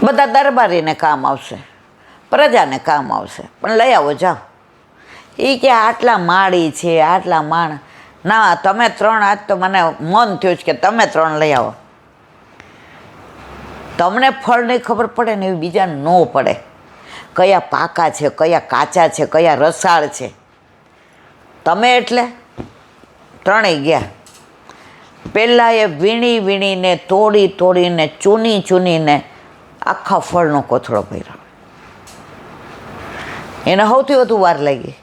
બધા દરબારીને કામ આવશે, પ્રજાને કામ આવશે, પણ લઈ આવો જાઓ. એ કે આટલા માળી છે, આટલા માણ, ના તમે 3, આજ તો મને મન થયું છે કે તમે 3 લઈ આવો. તમને ફળની ખબર પડે ને એવી બીજા ન પડે, કયા પાકા છે, કયા કાચા છે, કયા રસાળ છે. તમે એટલે 3 ગયા. પહેલાં એ વીણીને તોડીને ચૂનીને આખા ફળનો કોથળો ભર્યો. એને સૌથી વધુ વાર લાગી.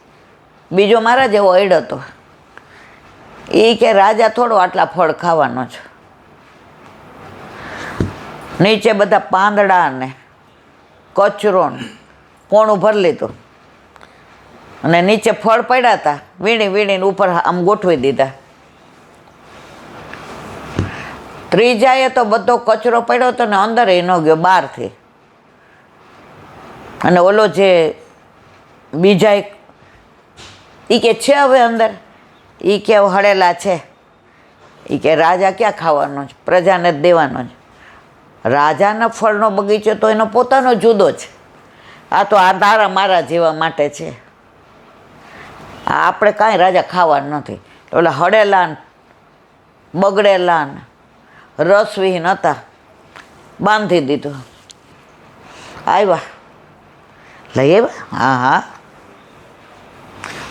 બીજો મારા જેવો અડ હતો. એ કે રાજા થોડો આટલા ફળ ખાવાનો છે. નીચે બધા પાંદડા ને કચરો ને પોણું ભરી લીધું અને નીચે ફળ પડ્યા હતા, વીણીને ઉપર આમ ગોઠવી દીધા. ત્રીજાએ તો બધો કચરો પડ્યો હતો ને અંદર એ ન ગયો, બહારથી. અને ઓલો જે બીજા એ કે છે હવે અંદર, એ કે હળેલા છે. એ કે રાજા ક્યાં ખાવાનો છે, પ્રજાને જ દેવાનો છે. રાજાના ફળનો બગીચો તો એનો પોતાનો જુદો છે. આ તો આ તારા મારા જેવા માટે છે. આપણે કાંઈ રાજા ખાવાનું નથી. ઓલા હળેલા ને બગડેલા ને રસવિહીન હતા, બાંધી દીધું. આવ્યા, લઈ આવ્યા. હા,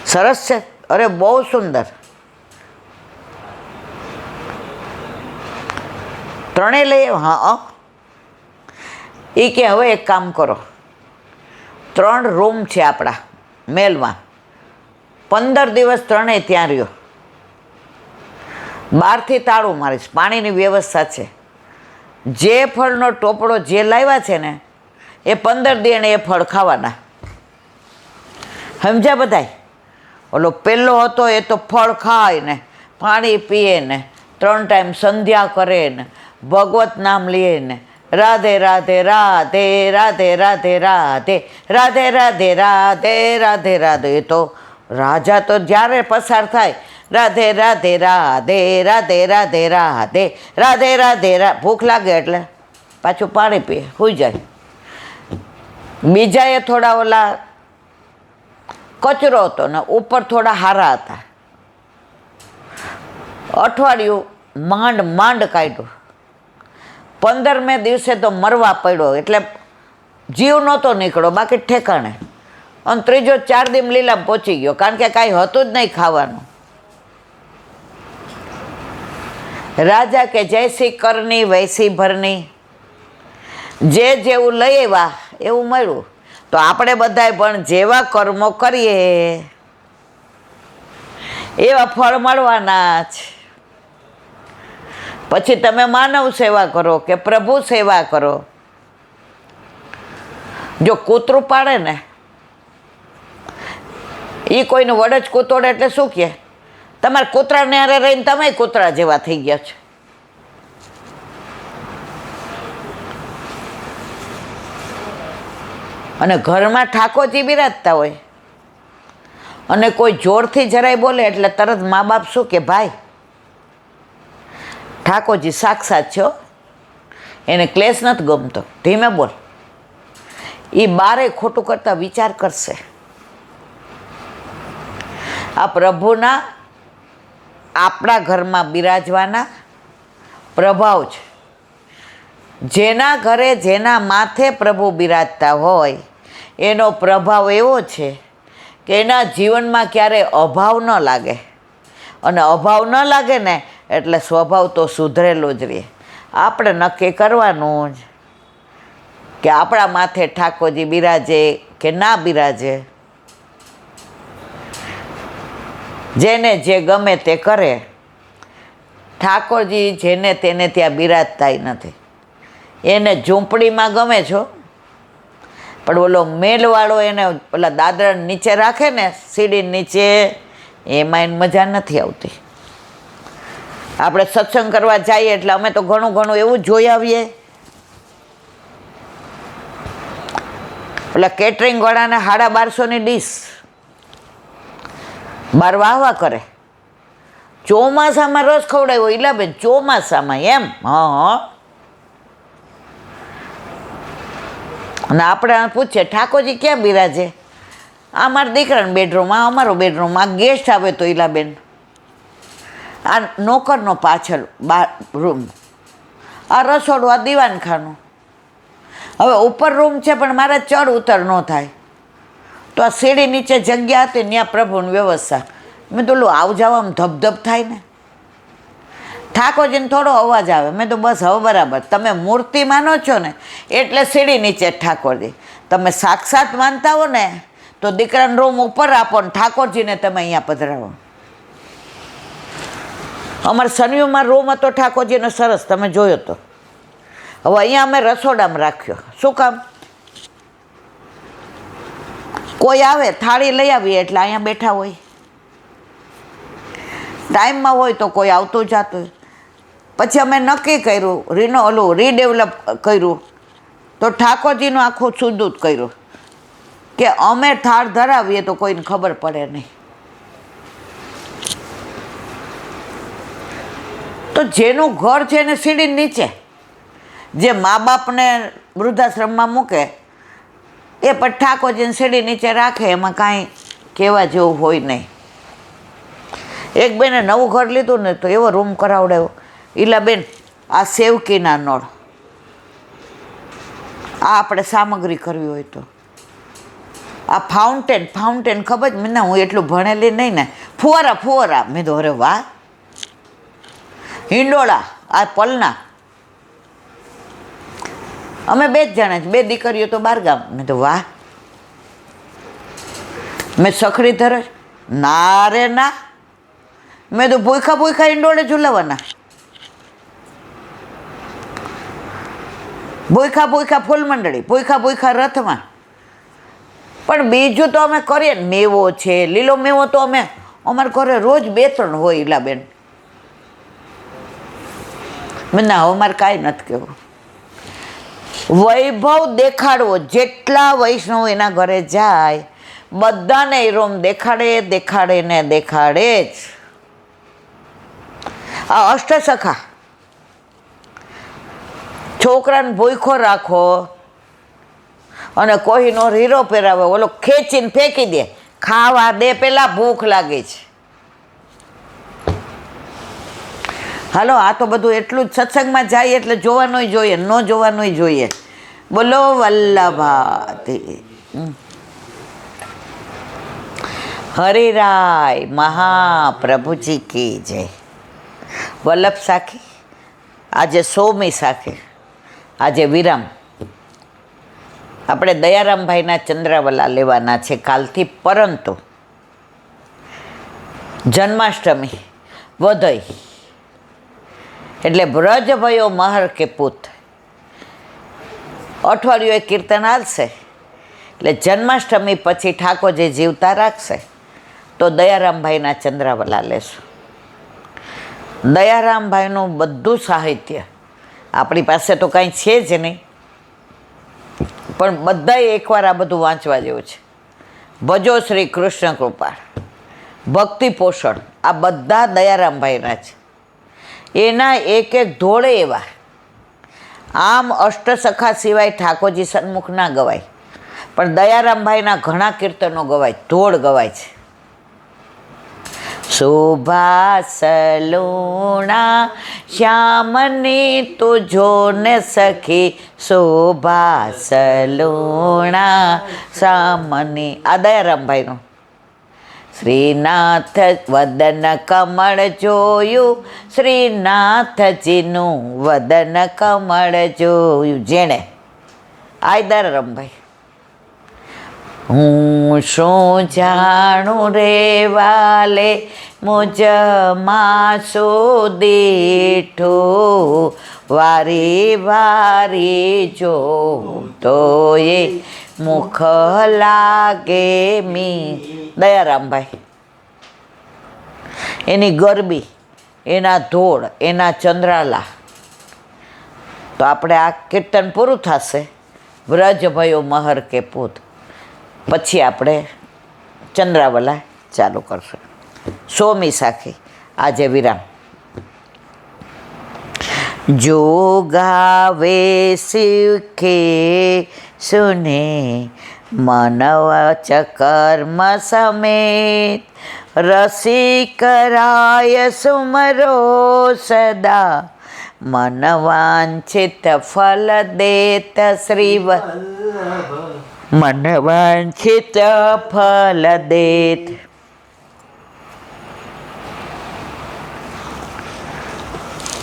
સરસ છે. અરે બહુ સુંદર. 3 લઈ આવ્યા. હા. એ કે હવે એક કામ કરો, 3 રૂમ છે આપણા મહેલમાં, 15 દિવસ 3 ત્યાં રહ્યો. બહારથી તાળું મારીશ, પાણીની વ્યવસ્થા છે. જે ફળનો ટોપડો જે લાવ્યા છે ને એ 15 દી એ ફળ ખાવાના. સમજ્યા બધાય? ઓલો પહેલો હતો એ તો ફળ ખાય ને પાણી પીએ ને 3 ટાઈમ સંધ્યા કરે ને ભગવત નામ લે ને રાધે રાધે રાધે રાધે રાધે રાધે રાધે રાધે રાધે રાધે રાધે. એ તો રાજા તો જ્યારે પસાર થાય રાધે રાધે રાધે રાધે રાધે રાધે રાધે રાધે ભૂખ લાગે એટલે પાછું પાણી પીએ, સુઈ જાય. બીજાએ થોડા ઓલા કચરો હતો ને ઉપર થોડા હારા હતા. અઠવાડિયું માંડ કાઢ્યું. 15મે દિવસે તો મરવા પડ્યો, એટલે જીવ નહોતો નીકળ્યો, બાકી ઠેકાણે. અને ત્રીજો 4 દી લીલામ પહોંચી ગયો, કારણ કે કાંઈ હતું જ નહીં ખાવાનું. રાજા કે જૈસી કરની વૈસી ભરની, જે જેવું લઈ આવ્યા એવું મળ્યું. તો આપણે બધાય પણ જેવા કર્મો કરીએ એવા ફળ મળવાના જ. પછી તમે માનવ સેવા કરો કે પ્રભુ સેવા કરો. જો કૂતરું પાડે ને એ કોઈનું વડ જ કૂતોડે એટલે શું કહે, તમારે કૂતરાને હારે રહીને તમે કૂતરા જેવા થઈ ગયા છો. અને ઘરમાં ઠાકોરજી બિરાજતા હોય અને કોઈ જોરથી જરાય બોલે એટલે તરત મા બાપ શું કે, ભાઈ ઠાકોરજી સાક્ષાત છો, એને ક્લેશ નથી ગમતો, ધીમે બોલ. એ બારે ખોટું કરતા વિચાર કરશે. આ પ્રભુના આપણા ઘરમાં બિરાજવાના પ્રભાવ છે. જેના ઘરે જેના માથે પ્રભુ બિરાજતા હોય એનો પ્રભાવ એવો છે કે એના જીવનમાં ક્યારેય અભાવ ન લાગે. અને અભાવ ન લાગે ને એટલે સ્વભાવ તો સુધરેલો જ રહે. આપણે નક્કી કરવાનું જ કે આપણા માથે ઠાકોરજી બિરાજે કે ના બિરાજે. જેને જે ગમે તે કરે, ઠાકોરજી જેને તેને ત્યાં બિરાજતા નથી. એને ઝૂંપડીમાં ગમે છો, પણ ઓલો મેલવાળો એને ઓલા દાદરા નીચે રાખે ને સીડી નીચે, એમાં એને મજા નથી આવતી. આપણે સત્સંગ કરવા જઈએ એટલે અમે તો ઘણું એવું જોઈ આવીએ. ઓલા કેટરિંગ વાળાને 1250ની ડીશ બાર વાહવા કરે. ચોમાસામાં રસ ખવડાવ્યો ઈલાબેન, ચોમાસામાં એમ. હા અને આપણે પૂછીએ ઠાકોરજી ક્યાં બિરાજે? આ મારા દીકરાનો બેડરૂમ, આ અમારો બેડરૂમ, આ ગેસ્ટ આવે તો ઈલાબેન, આ નોકરનો પાછળ રૂમ, આ રસોડું, આ દીવાનખાનું. હવે ઉપર રૂમ છે પણ મારે ચડ ઉતર ન થાય, તો આ સીડી નીચે જગ્યા હતી ત્યાં પ્રભુની વ્યવસ્થા. મેં તો આવ જવામાં ધબધબ થાય ને. ઠાકોરજીને થોડો અવાજ આવે. મેં તો બસ હવે બરાબર, તમે મૂર્તિ માનો છો ને એટલે સીડી નીચે ઠાકોરજી. તમે સાક્ષાત માનતા હો ને તો દીકરાનો રૂમ ઉપર આપો ને ઠાકોરજીને તમે અહીંયા પધરાવો. અમારા સનિયુમાં રૂમ હતો ઠાકોરજીનો સરસ, તમે જોયો તો. હવે અહીંયા અમે રસોડામાં રાખ્યો. શું કામ? કોઈ આવે થાળી લઈ આવીએ એટલે અહીંયા બેઠા હોય. ટાઈમમાં હોય તો કોઈ આવતું જાતું. પછી અમે નક્કી કર્યું, રીડેવલપ કર્યું, તો ઠાકોરજીનું આખું સુદૂત કર્યું કે અમે થાળ ધરાવીએ તો કોઈને ખબર પડે નહીં. તો જેનું ઘર છે એને સીડી નીચે, જે મા બાપને વૃદ્ધાશ્રમમાં મૂકે એ પણ ઠાકોરજીને સીડી નીચે રાખે, એમાં કાંઈ કહેવા જેવું હોય નહીં. એક બેને નવું ઘર લીધું ને તો એવો રૂમ કરાવડાવ્યો. ઈલાબેન, આ સેવકીના નળ, આ આપણે સામગ્રી કરવી હોય તો, આ ફાઉન્ટેન ખબર જ મને, હું એટલું ભણેલી નહીં ને. ફુવારા. મેં તો અરે વાહ. હિંડોળા, આ પલના. અમે 2 જ જણા, 2 દીકરીઓ તો 12 ગામ. મેં તો વાહ. મેં સખડી ધરે, ના રે ના. મેં તો ભૂખા હિંડોળે ઝુલાવાના, ભૂખા ફૂલ મંડળી, ભૂખા રથમાં. પણ બીજું તો અમે કરીએ ને, મેવો છે, લીલો મેવો તો અમે અમારા ઘરે રોજ 2-3 હોય. ઈલાબેન, ના અમારે કાંઈ નથી કહેવું. વૈભવ દેખાડવો, જેટલા વૈષ્ણવ એના ઘરે જાય બધાને એ રૂમ દેખાડે જ. આ અષ્ટસખા, છોકરાને ભૂખો રાખો અને કોઈનો હીરો પહેરાવે, ઓલો ખેંચીને ફેંકી દે, ખાવા દે પેલા ભૂખ લાગે છે. હાલો, આ તો બધું એટલું જ સત્સંગમાં જાય એટલે જોવાનુંય જોઈએ, ન જોવાનુંય જોઈએ. બોલો વલ્લભાથી હરિરાય મહાપ્રભુજી કી જય. વલ્લભ સાખી, આજે 100મી સાખી, આજે વિરામ. આપણે દયારામભાઈના ચંદ્રાવલા લેવાના છે કાલથી, પરંતુ જન્માષ્ટમી વધઈ એટલે બ્રજ ભયો મહર કે પૂત, અઠવાડિયું એક કીર્તન હાલશે. એટલે જન્માષ્ટમી પછી ઠાકોરજી જીવતા રાખશે તો દયારામભાઈના ચંદ્રાવલા લેશું. દયારામભાઈનું બધું સાહિત્ય આપણી પાસે તો કાંઈ છે જ નહીં, પણ બધાએ એકવાર આ બધું વાંચવા જેવું છે. ભજો શ્રી કૃષ્ણ કૃપાળ, ભક્તિ પોષણ, આ બધા દયારામભાઈના છે. એના એક ધોળે એવા. આમ અષ્ટસખા સિવાય ઠાકોરજી સન્મુખ ના ગવાય, પણ દયારામભાઈના ઘણા કીર્તનો ગવાય, ધોળ ગવાય છે. શોભાસલુણા શ્યામની તુજો ને સખી, શોભાસલુણા શ્યામની, આ દયારામભાઈનું. શ્રીનાથ વદન કમળ જોયું, શ્રીનાથજીનું વદન કમળ જોયું જેણે. આ દયારામભાઈ. હું શું જાણું રે વાલે, મુજ માસો દીઠું, વારી વારી જો તો એ મુખ લાગે મી. દયારામભાઈ, એની ગરબી, એના ધોળ, એના ચંદ્રાલા. તો આપણે આ કીર્તન પૂરું થશે, વ્રજ ભયો મહર કે પૂત, પછી આપણે ચંદ્રાવલા ચાલુ કરશું. 100મી સાખી, આજે વિરામ. जो गावे शिव के सुने मन वच कर्म समेत रसिकराय सुमरो सदा मन वांछित फल देत श्रीव मन वांछित फल देत.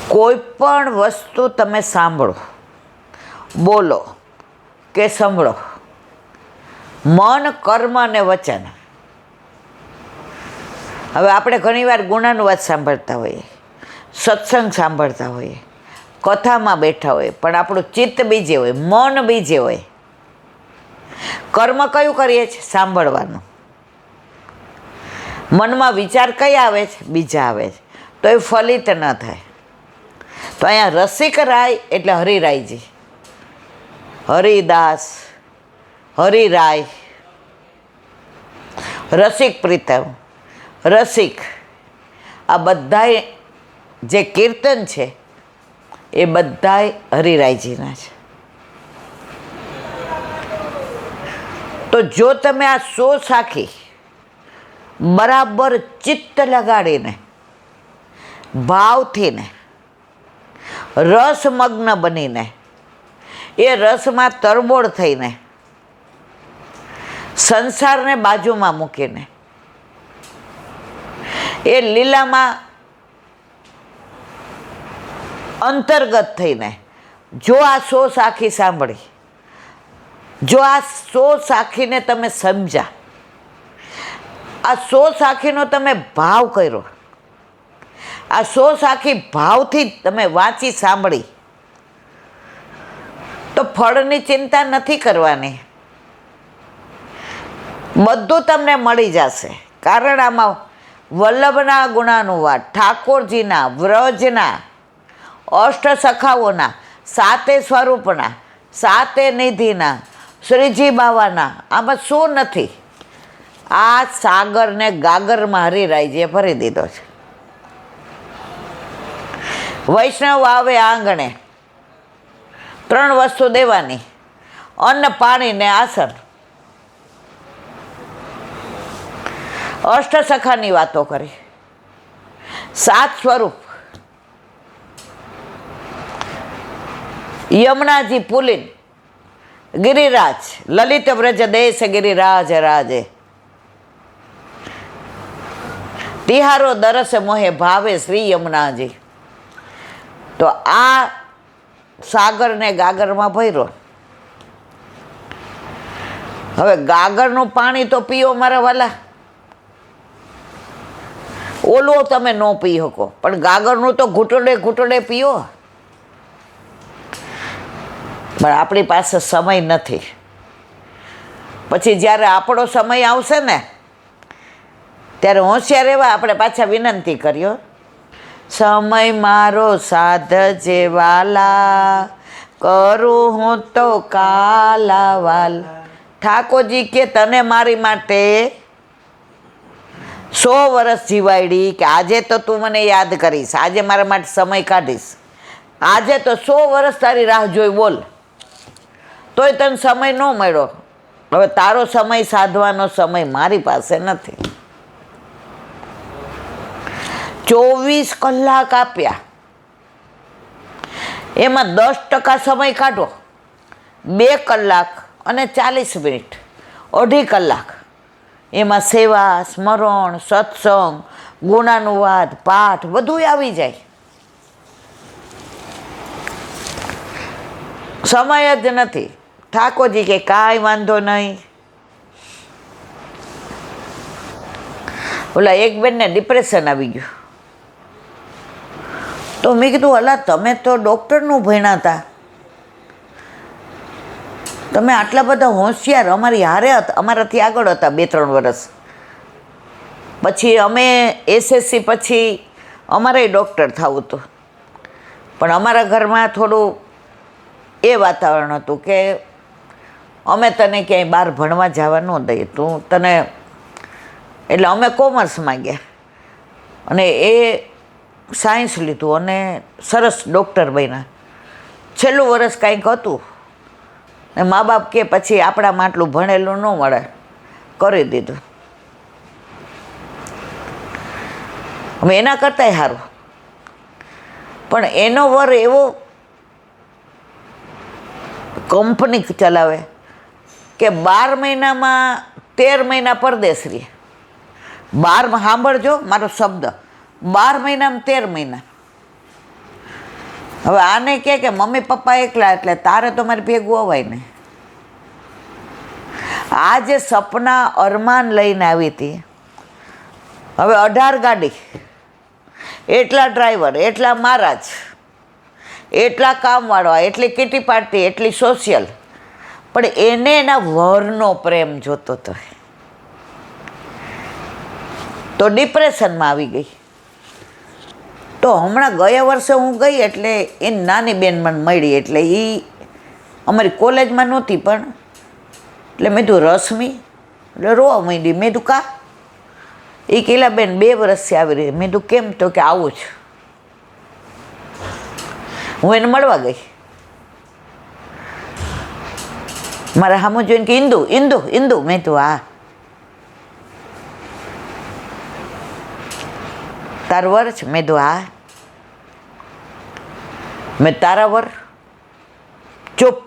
કોઈ પણ વસ્તુ તમે સાંભળો, બોલો કે સાંભળો, મન, કર્મ અને વચન. હવે આપણે ઘણીવાર ગુણાનુવાદ સાંભળતા હોઈએ, સત્સંગ સાંભળતા હોઈએ, કથામાં બેઠા હોઈએ, પણ આપણું ચિત્ત બીજે હોય, મન બીજે હોય. કર્મ કયું કરીએ છીએ? સાંભળવાનું. મનમાં વિચાર કયા આવે છે? બીજા આવે છે. તો એ ફલિત ન થાય. તો અહીંયા રસિકરાય એટલે હરિરાયજી, હરિદાસ, હરિરાય, રસિક પ્રીતમ, રસિક, આ બધાય જે કીર્તન છે એ બધાય હરિરાયજીના છે. તો જો તમે આ સો સાખી બરાબર ચિત્ત લગાડીને, ભાવથી ને, રસમગ્ન બનીને, એ રસમાં તરબોળ થઈને, સંસારને બાજુમાં મૂકીને, એ લીલામાં અંતર્ગત થઈને જો આ સો સાખી સાંભળી, જો આ સો સાખીને તમે સમજ્યા, આ સો સાખીનો તમે ભાવ કર્યો, આ સો સાખી ભાવથી તમે વાંચી સાંભળી, તો ફળની ચિંતા નથી કરવાની. બધું તમને મળી જશે. કારણ આમાં વલ્લભના ગુણાનુવાદ, ઠાકોરજીના, વ્રજના, અષ્ટસખાઓના, સાતે સ્વરૂપના, સાતે નિધિના, શ્રીજી બાવાના, આમાં શું નથી? આ સાગરને ગાગરમાં હરિરાયજીએ ભરી દીધો છે. વૈષ્ણવ આવે આંગણે, 3 વસ્તુ દેવાની: અન્ન, પાણી ને આસન. અષ્ટસખાની વાતો કરી, 7 સ્વરૂપ, યમુનાજી પુલિન, ગિરિરાજ, લલિત વ્રજ દેશ ગિરિરાજ રાજે, તિહારો દરસ મોહે ભાવે શ્રી યમુનાજી. તો આ સાગરને ગાગરમાં ભર્યો. હવે ગાગરનું પાણી તો પીઓ મારા વાલા, ઓલું તમે ન પી શકો, પણ ગાગરનું તો ઘૂંટડે ઘૂંટડે પીઓ. પણ આપણી પાસે સમય નથી. પછી જ્યારે આપણો સમય આવશે ને, ત્યારે હોશિયાર રહેવા આપણે પાછા વિનંતી કર્યો, સમય મારો સાધજે વાલા, કરું હું તો કાલા વાલા. ઠાકોરજી કે તને મારી માટે 100 વર્ષ જીવાડી, કે આજે તો તું મને યાદ કરીશ, આજે મારા માટે સમય કાઢીશ, આજે તો 100 વર્ષ તારી રાહ જોઈ, બોલ. તોય તને સમય ન મળ્યો. હવે તારો સમય સાધવાનો સમય મારી પાસે નથી. 24 કલાક આપ્યા, એમાં 10% સમય કાઢો, 2 કલાક અને 40 મિનિટ, 2.5 કલાક. એમાં સેવા, સ્મરણ, સત્સંગ, ગુણાનુવાદ, પાઠ બધું આવી જાય. સમય જ નથી. ઠાકોરજી કે કાંઈ વાંધો નહીં. ઓલા એક બેનને ડિપ્રેશન આવી ગયું. તો મેં કીધું, અલા તમે તો ડૉક્ટરનું ભણ્યા હતા, તમે આટલા બધા હોશિયાર, અમારી હારે હતા, અમારાથી આગળ હતા 2-3 વર્ષ. પછી અમે એસએસસી પછી અમારે ડૉક્ટર થવું હતું, પણ અમારા ઘરમાં થોડું એ વાતાવરણ હતું કે અમે તને ક્યાંય બહાર ભણવા જવા ન દઈએ, તું તને, એટલે અમે કોમર્સમાં ગયા. અને એ સાયન્સ લીધું અને સરસ ડૉક્ટર બન્યા. છેલ્લું વર્ષ કાંઈક હતું ને મા બાપ કે પછી આપણામાં આટલું ભણેલું ન મળે, કરી દીધું. હવે એના કરતાંય સારું. પણ એનો વર એવો કંપની ચલાવે કે 12 મહિનામાં 13 મહિના પરદેશ રહે. 12 સાંભળજો મારો શબ્દ, 12 મહિનામાં 13 મહિના. હવે આને કે મમ્મી પપ્પા એકલા, એટલે તારે તો મારે ભેગું અવાય ને. આ જે સપના અરમાન લઈને આવી હતી, હવે 18 ગાડી, એટલા ડ્રાઈવર, એટલા મહારાજ, એટલા કામવાળા, એટલી કીટી પાર્ટી, એટલી સોશિયલ, પણ એને એના વરનો પ્રેમ જોતો હતો. તો ડિપ્રેશનમાં આવી ગઈ. તો હમણાં ગયા વર્ષે હું ગઈ એટલે એ નાની બેન મને મળી, એટલે એ અમારી કોલેજમાં નહોતી, પણ એટલે મેં કીધું રશ્મિ, એટલે રોવા માંડી. મેં કીધું કા? એ કીલા બેન 2 વર્ષથી આવી રહી. મેં કીધું કેમ? તો કે આવું જ. હું એને મળવા ગઈ. મારા સામું જોઈને કે ઇન્દુ ઇન્દુ ઇન્દુ. મેં તો હા. તાર વર છે? મેં તો હા. મેં તારા વર? ચૂપ,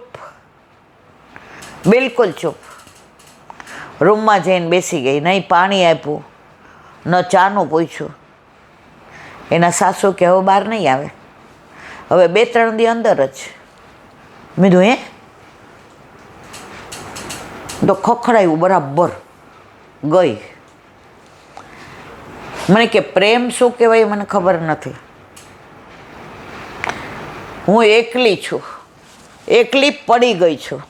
બિલકુલ ચૂપ. રૂમમાં જઈને બેસી ગઈ. નહીં પાણી આપ્યું, ન ચાનું પૂછ્યું. એના સાસુ કે હવે બહાર નહીં આવે, હવે 2-3 દી અંદર જ. મેં કીધું હે? તો ખખડાયું બરાબર. ગઈ. મને કે પ્રેમ શું કહેવાય મને ખબર નથી. હું એકલી છું, એકલી પડી ગઈ છું.